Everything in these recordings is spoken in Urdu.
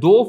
2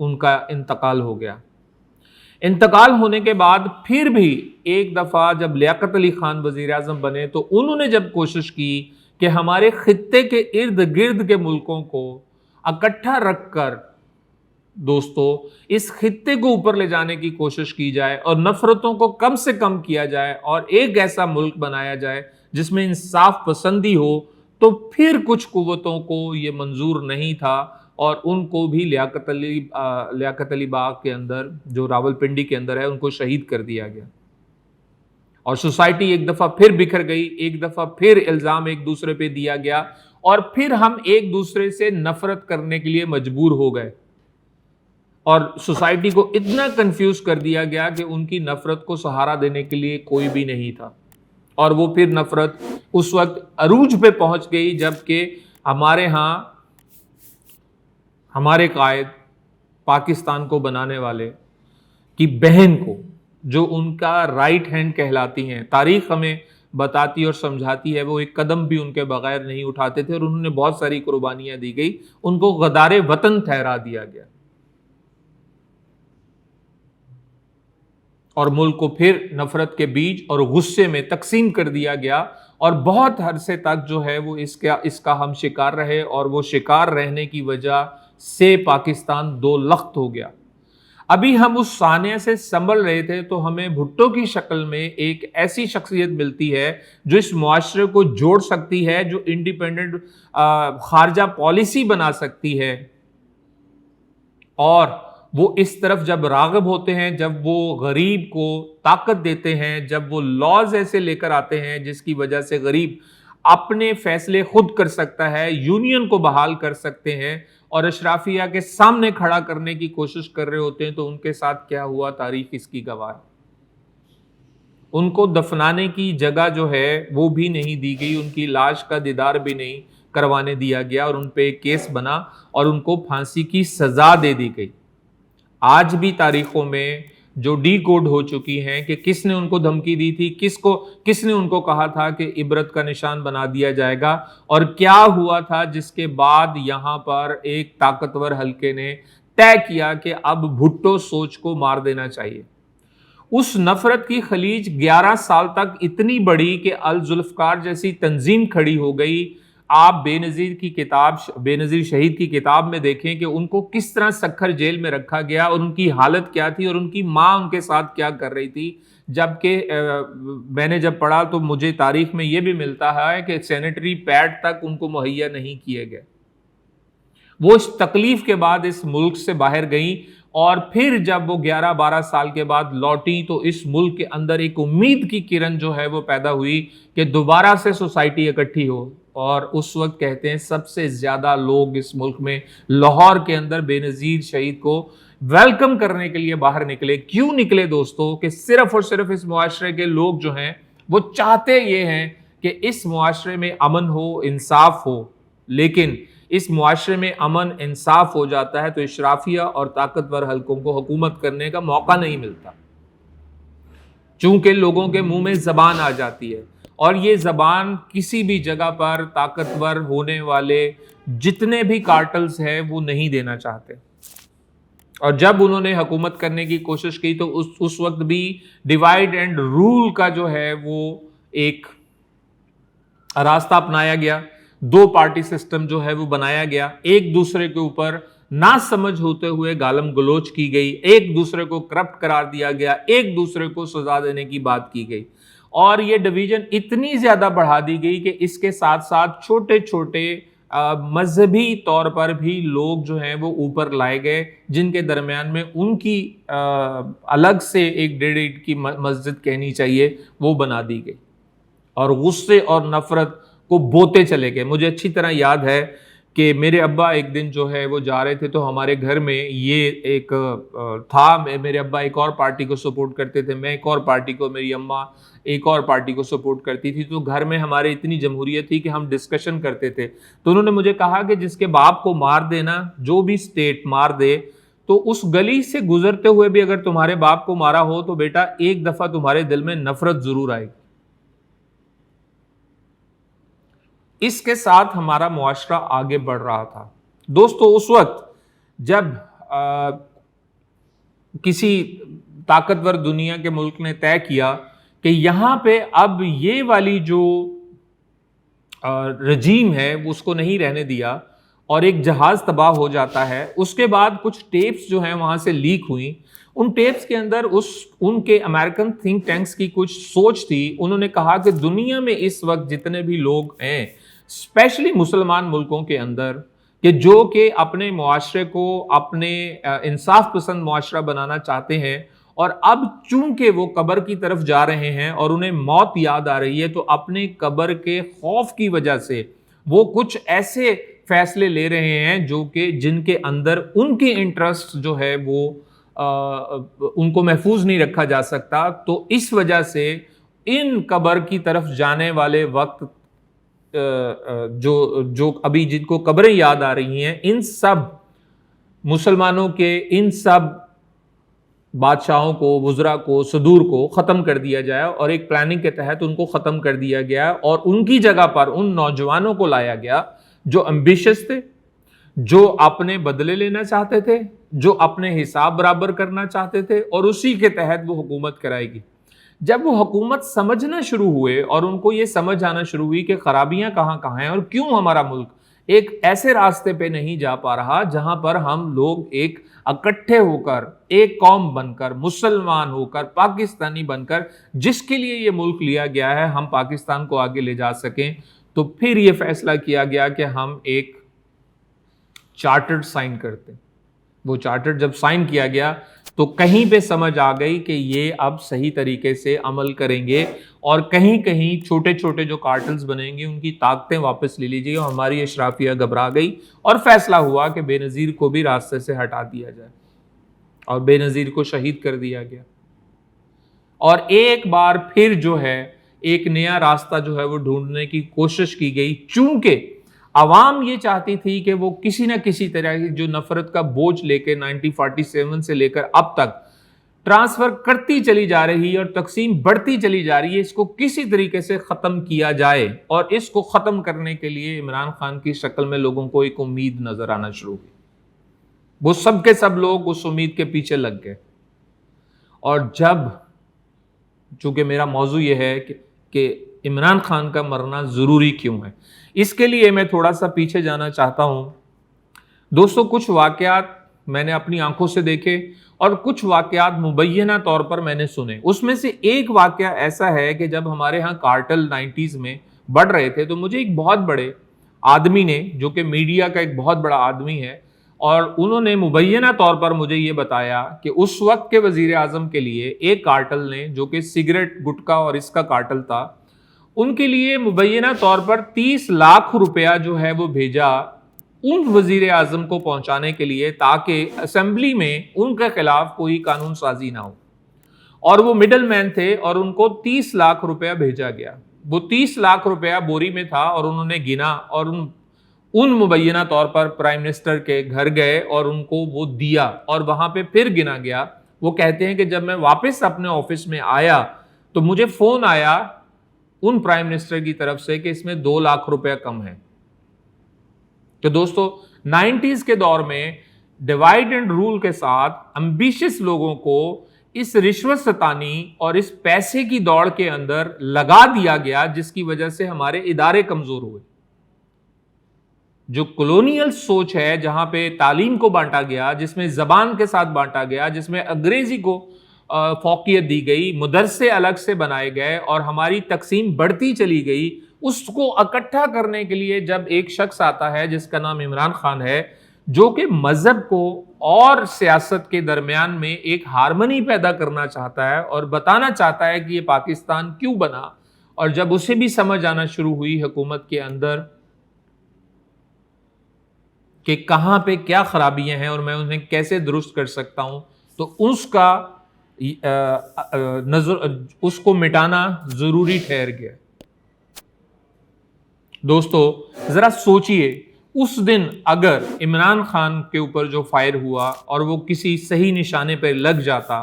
ان کا انتقال ہو گیا۔ انتقال ہونے کے بعد پھر بھی ایک دفعہ جب لیاقت علی خان وزیر اعظم بنے تو انہوں نے جب کوشش کی کہ ہمارے خطے کے ارد گرد کے ملکوں کو اکٹھا رکھ کر دوستو اس خطے کو اوپر لے جانے کی کوشش کی جائے اور نفرتوں کو کم سے کم کیا جائے اور ایک ایسا ملک بنایا جائے جس میں انصاف پسندی ہو، تو پھر کچھ قوتوں کو یہ منظور نہیں تھا اور ان کو بھی لیاقت علی باغ کے اندر جو راولپنڈی کے اندر ہے ان کو شہید کر دیا گیا، اور سوسائٹی ایک دفعہ پھر بکھر گئی، ایک دفعہ پھر الزام ایک دوسرے پہ دیا گیا اور پھر ہم ایک دوسرے سے نفرت کرنے کے لیے مجبور ہو گئے اور سوسائٹی کو اتنا کنفیوز کر دیا گیا کہ ان کی نفرت کو سہارا دینے کے لیے کوئی بھی نہیں تھا، اور وہ پھر نفرت اس وقت عروج پہ پہنچ گئی جب کہ ہمارے ہاں ہمارے قائد پاکستان کو بنانے والے کی بہن کو، جو ان کا رائٹ ہینڈ کہلاتی ہیں، تاریخ ہمیں بتاتی اور سمجھاتی ہے وہ ایک قدم بھی ان کے بغیر نہیں اٹھاتے تھے اور انہوں نے بہت ساری قربانیاں دی گئی، ان کو غدار وطن ٹھہرا دیا گیا اور ملک کو پھر نفرت کے بیج اور غصے میں تقسیم کر دیا گیا، اور بہت عرصے تک جو ہے وہ اس کا ہم شکار رہے، اور وہ شکار رہنے کی وجہ سے پاکستان دو لخت ہو گیا۔ ابھی ہم اس سانحے سے سنبھل رہے تھے تو ہمیں بھٹو کی شکل میں ایک ایسی شخصیت ملتی ہے جو اس معاشرے کو جوڑ سکتی ہے، جو انڈیپینڈنٹ خارجہ پالیسی بنا سکتی ہے، اور وہ اس طرف جب راغب ہوتے ہیں، جب وہ غریب کو طاقت دیتے ہیں، جب وہ لاز ایسے لے کر آتے ہیں جس کی وجہ سے غریب اپنے فیصلے خود کر سکتا ہے، یونین کو بحال کر سکتے ہیں اور اشرافیہ کے سامنے کھڑا کرنے کی کوشش کر رہے ہوتے ہیں، تو ان کے ساتھ کیا ہوا تاریخ اس کی گواہ ہے۔ ان کو دفنانے کی جگہ جو ہے وہ بھی نہیں دی گئی، ان کی لاش کا دیدار بھی نہیں کروانے دیا گیا اور ان پہ ایک کیس بنا اور ان کو پھانسی کی سزا دے دی گئی۔ آج بھی تاریخوں میں جو ڈی کوڈ ہو چکی ہیں کہ کس نے ان کو دھمکی دی تھی، کس نے ان کو کہا تھا کہ عبرت کا نشان بنا دیا جائے گا، اور کیا ہوا تھا جس کے بعد یہاں پر ایک طاقتور حلقے نے طے کیا کہ اب بھٹو سوچ کو مار دینا چاہیے۔ اس نفرت کی خلیج 11 سال تک اتنی بڑی کہ الذوالفقار جیسی تنظیم کھڑی ہو گئی۔ آپ بے نظیر شہید کی کتاب میں دیکھیں کہ ان کو کس طرح سکھر جیل میں رکھا گیا اور ان کی حالت کیا تھی اور ان کی ماں ان کے ساتھ کیا کر رہی تھی، جبکہ میں نے جب پڑھا تو مجھے تاریخ میں یہ بھی ملتا ہے کہ سینیٹری پیڈ تک ان کو مہیا نہیں کیے گئے۔ وہ اس تکلیف کے بعد اس ملک سے باہر گئیں، اور پھر جب وہ 11-12 سال کے بعد لوٹی تو اس ملک کے اندر ایک امید کی کرن جو ہے وہ پیدا ہوئی کہ دوبارہ سے سوسائٹی اکٹھی ہو، اور اس وقت کہتے ہیں سب سے زیادہ لوگ اس ملک میں لاہور کے اندر بے نظیر شہید کو ویلکم کرنے کے لیے باہر نکلے۔ کیوں نکلے دوستو؟ کہ صرف اور صرف اس معاشرے کے لوگ جو ہیں وہ چاہتے یہ ہیں کہ اس معاشرے میں امن ہو، انصاف ہو، لیکن اس معاشرے میں امن انصاف ہو جاتا ہے تو اشرافیہ اور طاقتور حلقوں کو حکومت کرنے کا موقع نہیں ملتا، چونکہ لوگوں کے منہ میں زبان آ جاتی ہے، اور یہ زبان کسی بھی جگہ پر طاقتور ہونے والے جتنے بھی کارٹلز ہیں وہ نہیں دینا چاہتے، اور جب انہوں نے حکومت کرنے کی کوشش کی تو اس وقت بھی ڈیوائیڈ اینڈ رول کا جو ہے وہ ایک راستہ اپنایا گیا، 2 پارٹی سسٹم جو ہے وہ بنایا گیا، ایک دوسرے کے اوپر نا سمجھ ہوتے ہوئے گالم گلوچ کی گئی، ایک دوسرے کو کرپٹ قرار دیا گیا، ایک دوسرے کو سزا دینے کی بات کی گئی، اور یہ ڈویژن اتنی زیادہ بڑھا دی گئی کہ اس کے ساتھ ساتھ چھوٹے چھوٹے مذہبی طور پر بھی لوگ جو ہیں وہ اوپر لائے گئے، جن کے درمیان میں ان کی الگ سے ایک 1.5 اینٹ کی مسجد کہنی چاہیے وہ بنا دی گئی، اور غصے اور نفرت کو بوتے چلے گئے۔ مجھے اچھی طرح یاد ہے کہ میرے ابا ایک دن جو ہے وہ جا رہے تھے تو ہمارے گھر میں یہ ایک تھا، میرے ابا ایک اور پارٹی کو سپورٹ کرتے تھے، میں ایک اور پارٹی کو، میری اماں ایک اور پارٹی کو سپورٹ کرتی تھی، تو گھر میں ہمارے اتنی جمہوریت تھی کہ ہم ڈسکشن کرتے تھے، تو انہوں نے مجھے کہا کہ جس کے باپ کو مار دینا، جو بھی سٹیٹ مار دے، تو اس گلی سے گزرتے ہوئے بھی اگر تمہارے باپ کو مارا ہو تو بیٹا ایک دفعہ تمہارے دل میں نفرت ضرور آئے گی۔ اس کے ساتھ ہمارا معاشرہ آگے بڑھ رہا تھا دوستو۔ اس وقت جب کسی طاقتور دنیا کے ملک نے طے کیا کہ یہاں پہ اب یہ والی جو رجیم ہے اس کو نہیں رہنے دیا اور ایک جہاز تباہ ہو جاتا ہے. اس کے بعد کچھ ٹیپس جو ہیں وہاں سے لیک ہوئیں. ان ٹیپس کے اندر ان کے امریکن تھنک ٹینکس کی کچھ سوچ تھی. انہوں نے کہا کہ دنیا میں اس وقت جتنے بھی لوگ ہیں اسپیشلی مسلمان ملکوں کے اندر کہ جو کہ اپنے معاشرے کو اپنے انصاف پسند معاشرہ بنانا چاہتے ہیں اور اب چونکہ وہ قبر کی طرف جا رہے ہیں اور انہیں موت یاد آ رہی ہے تو اپنے قبر کے خوف کی وجہ سے وہ کچھ ایسے فیصلے لے رہے ہیں جو کہ جن کے اندر ان کے انٹرسٹ جو ہے وہ ان کو محفوظ نہیں رکھا جا سکتا. تو اس وجہ سے ان قبر کی طرف جانے والے وقت جو ابھی جن کو قبریں یاد آ رہی ہیں ان سب مسلمانوں کے ان سب بادشاہوں کو وزراء کو صدور کو ختم کر دیا جائے اور ایک پلاننگ کے تحت ان کو ختم کر دیا گیا اور ان کی جگہ پر ان نوجوانوں کو لایا گیا جو امبیشس تھے, جو اپنے بدلے لینا چاہتے تھے, جو اپنے حساب برابر کرنا چاہتے تھے اور اسی کے تحت وہ حکومت کرائے گی. جب وہ حکومت سمجھنا شروع ہوئے اور ان کو یہ سمجھ آنا شروع ہوئی کہ خرابیاں کہاں کہاں ہیں اور کیوں ہمارا ملک ایک ایسے راستے پہ نہیں جا پا رہا جہاں پر ہم لوگ ایک اکٹھے ہو کر ایک قوم بن کر مسلمان ہو کر پاکستانی بن کر جس کے لیے یہ ملک لیا گیا ہے ہم پاکستان کو آگے لے جا سکیں, تو پھر یہ فیصلہ کیا گیا کہ ہم ایک چارٹر سائن کرتے. وہ چارٹر جب سائن کیا گیا تو کہیں پہ سمجھ آ گئی کہ یہ اب صحیح طریقے سے عمل کریں گے اور کہیں کہیں چھوٹے چھوٹے جو کارٹلز بنیں گے ان کی طاقتیں واپس لے لیجیے. اور ہماری اشرافیہ گھبرا گئی اور فیصلہ ہوا کہ بے نظیر کو بھی راستے سے ہٹا دیا جائے اور بے نظیر کو شہید کر دیا گیا. اور ایک بار پھر جو ہے ایک نیا راستہ جو ہے وہ ڈھونڈنے کی کوشش کی گئی, چونکہ عوام یہ چاہتی تھی کہ وہ کسی نہ کسی طرح کی جو نفرت کا بوجھ لے کے 1947 سے لے کر اب تک ٹرانسفر کرتی چلی جا رہی ہے اور تقسیم بڑھتی چلی جا رہی ہے, اس کو کسی طریقے سے ختم کیا جائے. اور اس کو ختم کرنے کے لیے عمران خان کی شکل میں لوگوں کو ایک امید نظر آنا شروع ہوئی. وہ سب کے سب لوگ اس امید کے پیچھے لگ گئے. اور جب چونکہ میرا موضوع یہ ہے کہ عمران خان کا مرنا ضروری کیوں ہے, اس کے لیے میں تھوڑا سا پیچھے جانا چاہتا ہوں. دوستو, کچھ واقعات میں نے اپنی آنکھوں سے دیکھے اور کچھ واقعات مبینہ طور پر میں نے سنے. اس میں سے ایک واقعہ ایسا ہے کہ جب ہمارے ہاں کارٹل 90s میں بڑھ رہے تھے تو مجھے ایک بہت بڑے آدمی نے, جو کہ میڈیا کا ایک بہت بڑا آدمی ہے, اور انہوں نے مبینہ طور پر مجھے یہ بتایا کہ اس وقت کے وزیر اعظم کے لیے ایک کارٹل نے, جو کہ سگریٹ گٹکا اور اس کا کارٹل تھا, ان کے لیے مبینہ طور پر 30 لاکھ روپیہ جو ہے وہ بھیجا ان وزیر اعظم کو پہنچانے کے لیے تاکہ اسمبلی میں ان کے خلاف کوئی قانون سازی نہ ہو. اور وہ مڈل مین تھے اور ان کو 30 لاکھ روپیہ بھیجا گیا. وہ 30 لاکھ روپیہ بوری میں تھا اور انہوں نے گنا اور ان مبینہ طور پر پرائم منسٹر کے گھر گئے اور ان کو وہ دیا اور وہاں پہ پھر گنا گیا. وہ کہتے ہیں کہ جب میں واپس اپنے آفس میں آیا تو مجھے فون آیا ان پرائم منسٹر کی طرف سے کہ اس میں 2 لاکھ روپے کم ہے. تو دوستو, 90s کے دور میں ڈیوائیڈ اینڈ رول کے ساتھ امبیشس لوگوں کو اس رشوت ستانی اور اس پیسے کی دوڑ کے اندر لگا دیا گیا, جس کی وجہ سے ہمارے ادارے کمزور ہوئے. جو کولونیل سوچ ہے, جہاں پہ تعلیم کو بانٹا گیا, جس میں زبان کے ساتھ بانٹا گیا, جس میں انگریزی کو فوقیت دی گئی, مدرسے الگ سے بنائے گئے اور ہماری تقسیم بڑھتی چلی گئی, اس کو اکٹھا کرنے کے لیے جب ایک شخص آتا ہے جس کا نام عمران خان ہے, جو کہ مذہب کو اور سیاست کے درمیان میں ایک ہارمنی پیدا کرنا چاہتا ہے اور بتانا چاہتا ہے کہ یہ پاکستان کیوں بنا, اور جب اسے بھی سمجھ آنا شروع ہوئی حکومت کے اندر کہ کہاں پہ کیا خرابیاں ہیں اور میں انہیں کیسے درست کر سکتا ہوں, تو اس کا اس کو مٹانا ضروری ٹھہر گیا. دوستو, ذرا سوچئے اس دن اگر عمران خان کے اوپر جو فائر ہوا اور وہ کسی صحیح نشانے پہ لگ جاتا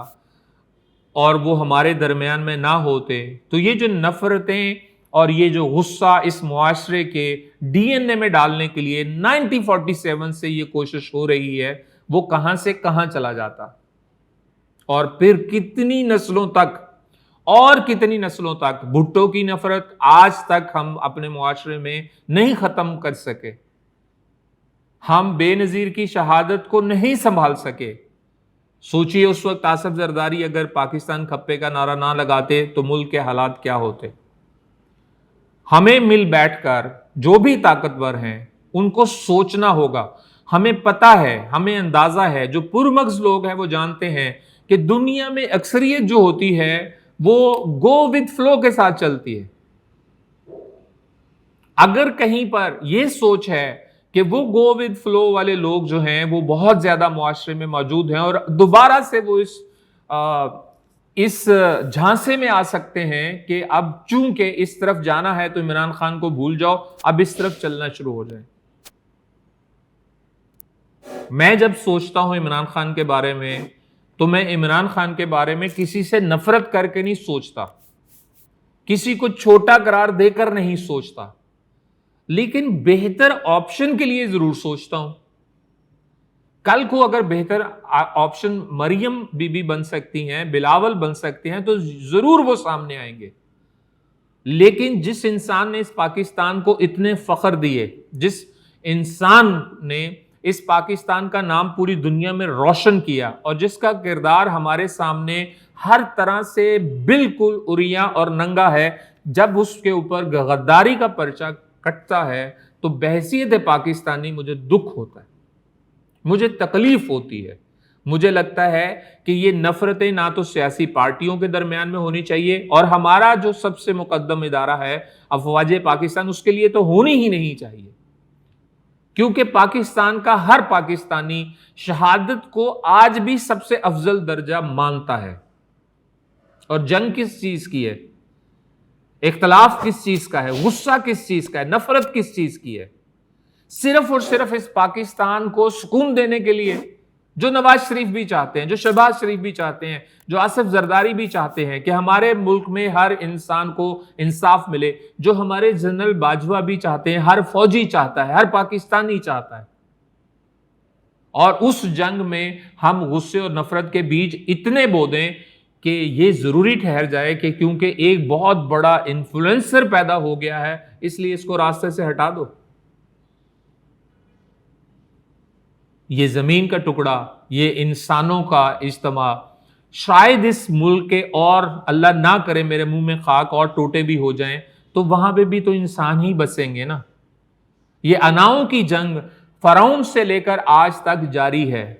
اور وہ ہمارے درمیان میں نہ ہوتے, تو یہ جو نفرتیں اور یہ جو غصہ اس معاشرے کے ڈی این اے میں ڈالنے کے لیے 1947 سے یہ کوشش ہو رہی ہے, وہ کہاں سے کہاں چلا جاتا، اور پھر کتنی نسلوں تک اور کتنی نسلوں تک بھٹو کی نفرت آج تک ہم اپنے معاشرے میں نہیں ختم کر سکے، ہم بے نظیر کی شہادت کو نہیں سنبھال سکے۔ سوچئے اس وقت آصف زرداری اگر پاکستان کھپے کا نعرہ نہ لگاتے تو ملک کے حالات کیا ہوتے۔ ہمیں مل بیٹھ کر جو بھی طاقتور ہیں ان کو سوچنا ہوگا۔ ہمیں پتہ ہے، ہمیں اندازہ ہے، جو پرمغز لوگ ہیں وہ جانتے ہیں کہ دنیا میں اکثریت جو ہوتی ہے وہ گو وتھ فلو کے ساتھ چلتی ہے۔ اگر کہیں پر یہ سوچ ہے کہ وہ گو وتھ فلو والے لوگ جو ہیں وہ بہت زیادہ معاشرے میں موجود ہیں اور دوبارہ سے وہ اس جھانسے میں آ سکتے ہیں کہ اب چونکہ اس طرف جانا ہے تو عمران خان کو بھول جاؤ، اب اس طرف چلنا شروع ہو جائیں۔ میں جب سوچتا ہوں عمران خان کے بارے میں تو میں عمران خان کے بارے میں کسی سے نفرت کر کے نہیں سوچتا، کسی کو چھوٹا قرار دے کر نہیں سوچتا، لیکن بہتر آپشن کے لیے ضرور سوچتا ہوں۔ کل کو اگر بہتر آپشن مریم بی بی بن سکتی ہیں، بلاول بن سکتے ہیں تو ضرور وہ سامنے آئیں گے۔ لیکن جس انسان نے اس پاکستان کو اتنے فخر دیے، جس انسان نے اس پاکستان کا نام پوری دنیا میں روشن کیا اور جس کا کردار ہمارے سامنے ہر طرح سے بالکل عریاں اور ننگا ہے، جب اس کے اوپر غداری کا پرچہ کٹتا ہے تو بحیثیت پاکستانی مجھے دکھ ہوتا ہے، مجھے تکلیف ہوتی ہے۔ مجھے لگتا ہے کہ یہ نفرتیں نہ تو سیاسی پارٹیوں کے درمیان میں ہونی چاہیے، اور ہمارا جو سب سے مقدم ادارہ ہے افواج پاکستان، اس کے لیے تو ہونی ہی نہیں چاہیے، کیونکہ پاکستان کا ہر پاکستانی شہادت کو آج بھی سب سے افضل درجہ مانتا ہے۔ اور جنگ کس چیز کی ہے، اختلاف کس چیز کا ہے، غصہ کس چیز کا ہے، نفرت کس چیز کی ہے؟ صرف اور صرف اس پاکستان کو سکون دینے کے لیے، جو نواز شریف بھی چاہتے ہیں، جو شہباز شریف بھی چاہتے ہیں، جو آصف زرداری بھی چاہتے ہیں کہ ہمارے ملک میں ہر انسان کو انصاف ملے، جو ہمارے جنرل باجوہ بھی چاہتے ہیں، ہر فوجی چاہتا ہے، ہر پاکستانی چاہتا ہے۔ اور اس جنگ میں ہم غصے اور نفرت کے بیج اتنے بو دیں کہ یہ ضروری ٹھہر جائے کہ کیونکہ ایک بہت بڑا انفلوئنسر پیدا ہو گیا ہے، اس لیے اس کو راستے سے ہٹا دو۔ یہ زمین کا ٹکڑا، یہ انسانوں کا اجتماع، شاید اس ملک کے، اور اللہ نہ کرے میرے منہ میں خاک، اور ٹوٹے بھی ہو جائیں تو وہاں پہ بھی تو انسان ہی بسیں گے نا۔ یہ اناؤں کی جنگ فرعون سے لے کر آج تک جاری ہے،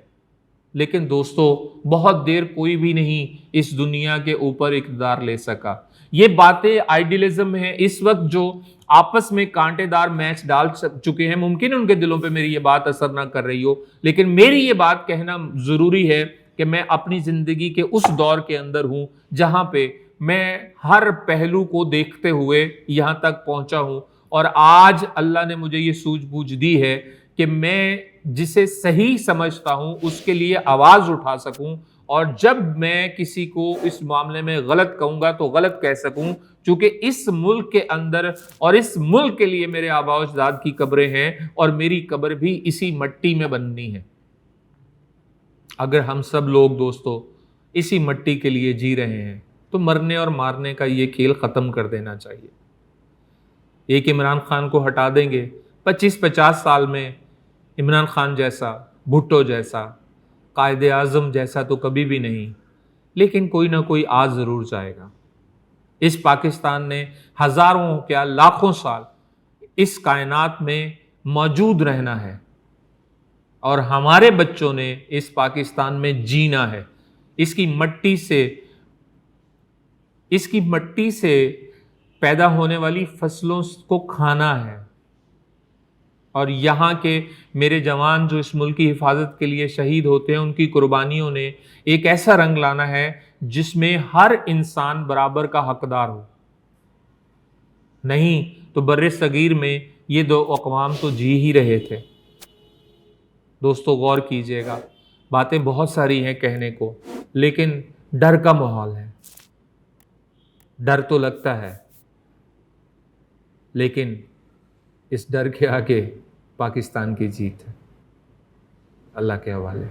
لیکن دوستو بہت دیر کوئی بھی نہیں اس دنیا کے اوپر اقتدار لے سکا۔ یہ باتیں آئیڈیلزم ہیں۔ اس وقت جو آپس میں کانٹے دار میچ ڈال چکے ہیں، ممکن ان کے دلوں پہ میری یہ بات اثر نہ کر رہی ہو، لیکن میری یہ بات کہنا ضروری ہے کہ میں اپنی زندگی کے اس دور کے اندر ہوں جہاں پہ میں ہر پہلو کو دیکھتے ہوئے یہاں تک پہنچا ہوں، اور آج اللہ نے مجھے یہ سوجھ بوجھ دی ہے کہ میں جسے صحیح سمجھتا ہوں اس کے لیے آواز اٹھا سکوں، اور جب میں کسی کو اس معاملے میں غلط کہوں گا تو غلط کہہ سکوں، چونکہ اس ملک کے اندر اور اس ملک کے لیے میرے آباء و اجداد کی قبریں ہیں، اور میری قبر بھی اسی مٹی میں بننی ہے۔ اگر ہم سب لوگ دوستو اسی مٹی کے لیے جی رہے ہیں تو مرنے اور مارنے کا یہ کھیل ختم کر دینا چاہیے۔ ایک عمران خان کو ہٹا دیں گے، 25-50 سال میں عمران خان جیسا، بھٹو جیسا، قائد اعظم جیسا تو کبھی بھی نہیں، لیکن کوئی نہ کوئی آ ضرور جائے گا۔ اس پاکستان نے ہزاروں کیا لاکھوں سال اس کائنات میں موجود رہنا ہے، اور ہمارے بچوں نے اس پاکستان میں جینا ہے، اس کی مٹی سے پیدا ہونے والی فصلوں کو کھانا ہے، اور یہاں کے میرے جوان جو اس ملک کی حفاظت کے لیے شہید ہوتے ہیں، ان کی قربانیوں نے ایک ایسا رنگ لانا ہے جس میں ہر انسان برابر کا حقدار ہو۔ نہیں تو بر صغیر میں یہ دو اقوام تو جی ہی رہے تھے۔ دوستو غور کیجئے گا، باتیں بہت ساری ہیں کہنے کو، لیکن ڈر کا ماحول ہے، ڈر تو لگتا ہے، لیکن اس ڈر کے آگے پاکستان کی جیت ہے۔ اللہ کے حوالے.